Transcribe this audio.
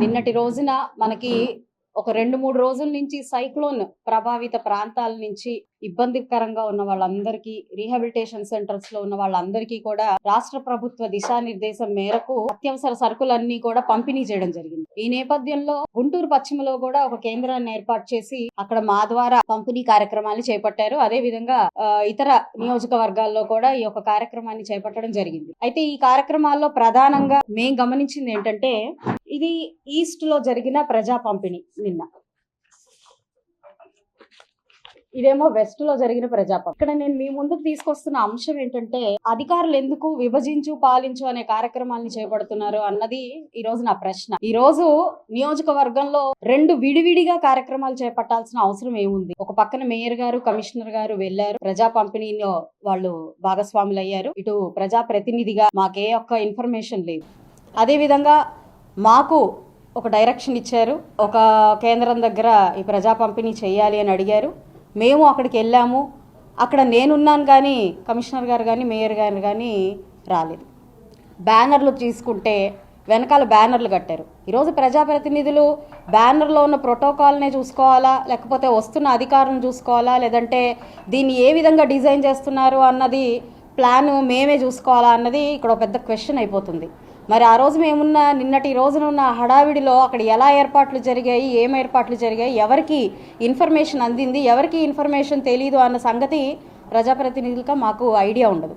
నిన్నటి రోజున మనకి ఒక 2-3 రోజుల నుంచి సైక్లోన్ ప్రభావిత ప్రాంతాల నుంచి ఇబ్బందికరంగా ఉన్న వాళ్ళందరికీ, రీహాబిలిటేషన్ సెంటర్స్ లో ఉన్న వాళ్ళందరికీ కూడా రాష్ట్ర ప్రభుత్వ దిశానిర్దేశం మేరకు అత్యవసర సరుకులన్నీ కూడా పంపిణీ చేయడం జరిగింది. ఈ నేపథ్యంలో గుంటూరు పశ్చిమలో కూడా ఒక కేంద్రాన్ని ఏర్పాటు చేసి అక్కడ మా ద్వారా పంపిణీ కార్యక్రమాన్ని చేపట్టారు. అదే విధంగా ఇతర నియోజకవర్గాల్లో కూడా ఈ యొక్క కార్యక్రమాన్ని చేపట్టడం జరిగింది. అయితే ఈ కార్యక్రమాల్లో ప్రధానంగా మేము గమనించింది ఏంటంటే, ఇది ఈస్ట్ లో జరిగిన ప్రజా పంపిణీ. నిన్న ఇదేమో వెస్ట్ లో జరిగిన ప్రజా పంపిణీ. ఇక్కడ నేను మీ ముందుకు తీసుకొస్తున్న అంశం ఏంటంటే, అధికారులు ఎందుకు విభజించు పాలించు అనే కార్యక్రమాన్ని చేపడుతున్నారు అన్నది ఈ రోజు నా ప్రశ్న. ఈ రోజు నియోజకవర్గంలో 2 విడివిడిగా కార్యక్రమాలు చేపట్టాల్సిన అవసరం ఏముంది? ఒక పక్కన మేయర్ గారు, కమిషనర్ గారు వెళ్లారు, ప్రజా పంపిణీలో వాళ్ళు భాగస్వాములు అయ్యారు. ఇటు ప్రజా ప్రతినిధిగా మాకే ఒక్క ఇన్ఫర్మేషన్ లేదు. అదే విధంగా మాకు ఒక డైరెక్షన్ ఇచ్చారు, ఒక కేంద్రం దగ్గర ఈ ప్రజా పంపిణీ చేయాలి అని అడిగారు. మేము అక్కడికి వెళ్ళాము. అక్కడ నేనున్నాను కానీ కమిషనర్ గారు కానీ మేయర్ గారు కానీ రాలేదు. బ్యానర్లు తీసుకుంటే వెనకాల బ్యానర్లు కట్టారు. ఈరోజు ప్రజాప్రతినిధులు బ్యానర్లో ఉన్న ప్రోటోకాల్నే చూసుకోవాలా, లేకపోతే వస్తున్న అధికారులను చూసుకోవాలా, లేదంటే దీన్ని ఏ విధంగా డిజైన్ చేస్తున్నారు అన్నది ప్లాన్ మేమే చూసుకోవాలా అన్నది ఇక్కడ ఒక పెద్ద క్వశ్చన్ అయిపోతుంది. మరి ఆ రోజు మేమున్న నిన్నటి రోజున ఉన్న హడావిడిలో అక్కడ ఎలా ఏర్పాట్లు జరిగాయి, ఏం ఏర్పాట్లు జరిగాయి, ఎవరికి ఇన్ఫర్మేషన్ అందింది, ఎవరికి ఇన్ఫర్మేషన్ తెలీదు అన్న సంగతి ప్రజాప్రతినిధులుగా మాకు ఐడియా ఉండదు.